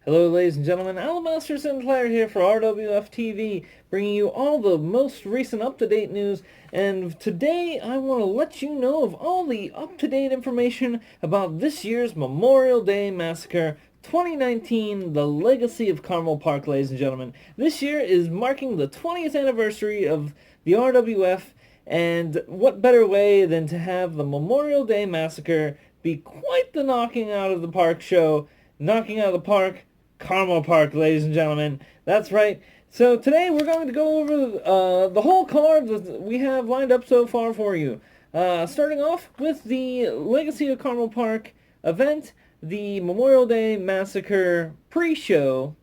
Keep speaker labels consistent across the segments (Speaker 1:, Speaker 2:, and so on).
Speaker 1: Hello, ladies and gentlemen. Alabaster Sinclair here for RWF TV, bringing you all the most recent up-to-date news. And today, I want to let you know of all the up-to-date information about this year's Memorial Day Massacre 2019, The Legacy of Carmel Park, ladies and gentlemen. This year is marking the 20th anniversary of the RWF, and what better way than to have the Memorial Day Massacre be quite the knocking out of the park show. Knocking out of the park, Carmel Park, ladies and gentlemen. That's right. So today we're going to go over the whole card that we have lined up so far for you. Starting off with the Legacy of Carmel Park event, the Memorial Day Massacre pre-show,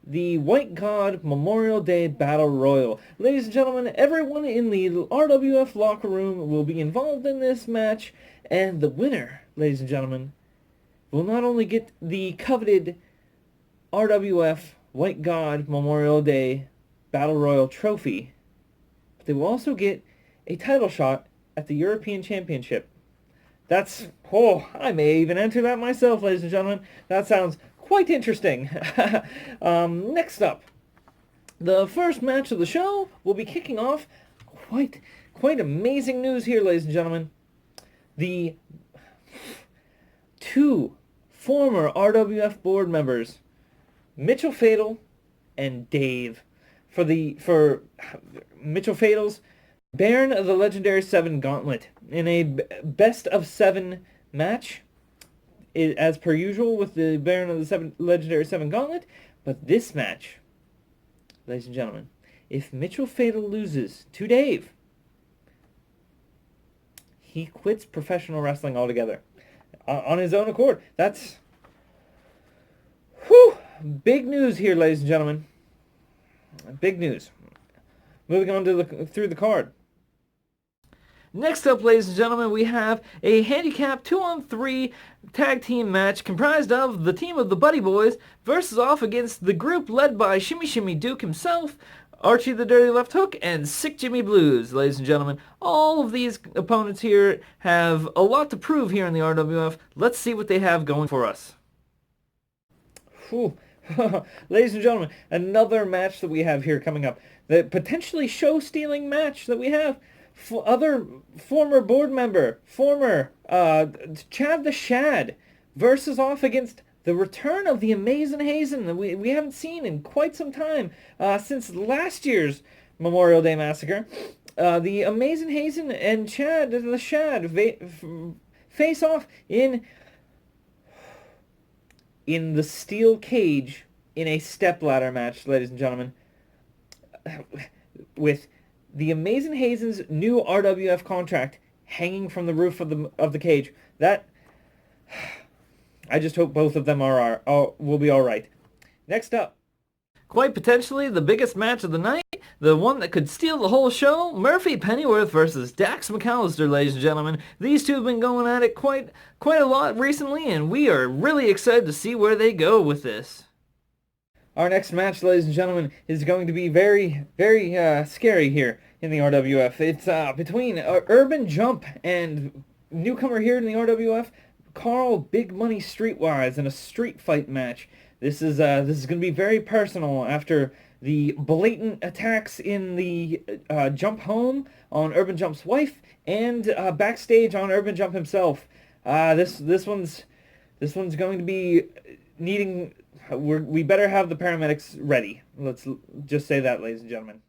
Speaker 1: the White God Memorial Day Battle Royal. Ladies and gentlemen, everyone in the RWF locker room will be involved in this match, and the winner, ladies and gentlemen, will not only get the coveted RWF White God Memorial Day Battle Royal trophy, but they will also get a title shot at the European Championship. I may even enter that myself, ladies and gentlemen. That sounds quite interesting. Next up, the first match of the show will be kicking off. Quite amazing news here, ladies and gentlemen. The two former RWF board members, Mitchell Fatal and Dave, for Mitchell Fatal's Baron of the Legendary 7 Gauntlet in a best of 7 match, as per usual with the Baron of the Legendary 7 Gauntlet. But this match, ladies and gentlemen, if Mitchell Fatal loses to Dave, he quits professional wrestling altogether on his own accord. That's big news here, ladies and gentlemen. Big news. Moving on to through the card. Next up, ladies and gentlemen, we have a handicap 2-on-3 tag team match comprised of the team of the Buddy Boys versus off against the group led by Shimmy Shimmy Duke himself, Archie the Dirty Left Hook, and Sick Jimmy Blues, ladies and gentlemen. All of these opponents here have a lot to prove here in the RWF. Let's see what they have going for us. Ladies and gentlemen, another match that we have here coming up. The potentially show-stealing match that we have. Other former board member, Chad the Shad, versus off against the return of the Amazing Hazen that we haven't seen in quite some time, since last year's Memorial Day Massacre. The Amazing Hazen and Chad the Shad face off in the steel cage in a stepladder match, ladies and gentlemen, with the Amazing Hazen's new RWF contract hanging from the roof of the cage. That, I just hope both of them will be all right. Next up, quite potentially the biggest match of the night, the one that could steal the whole show, Murphy Pennyworth versus Dax McAllister, ladies and gentlemen. These two have been going at it quite a lot recently, and we are really excited to see where they go with this. Our next match, ladies and gentlemen, is going to be very, very scary here in the RWF. It's between Urban Jump and newcomer here in the RWF, Carl Big Money Streetwise, in a street fight match. This is going to be very personal after the blatant attacks in the Jump home on Urban Jump's wife and backstage on Urban Jump himself. This one's going to be needing. We better have the paramedics ready. Let's just say that, ladies and gentlemen.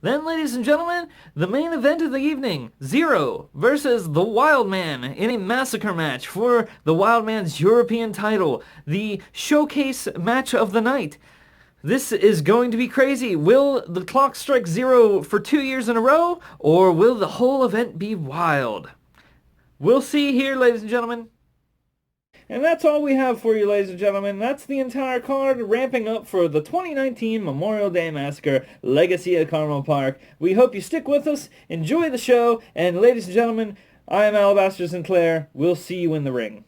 Speaker 1: Then, ladies and gentlemen, the main event of the evening, Zero versus the Wildman in a massacre match for the Wildman's European title, the showcase match of the night. This is going to be crazy. Will the clock strike 0 for 2 years in a row, or will the whole event be wild? We'll see here, ladies and gentlemen. And that's all we have for you, ladies and gentlemen. That's the entire card ramping up for the 2019 Memorial Day Massacre Legacy of Carmel Park. We hope you stick with us, enjoy the show, and ladies and gentlemen, I am Alabaster Sinclair. We'll see you in the ring.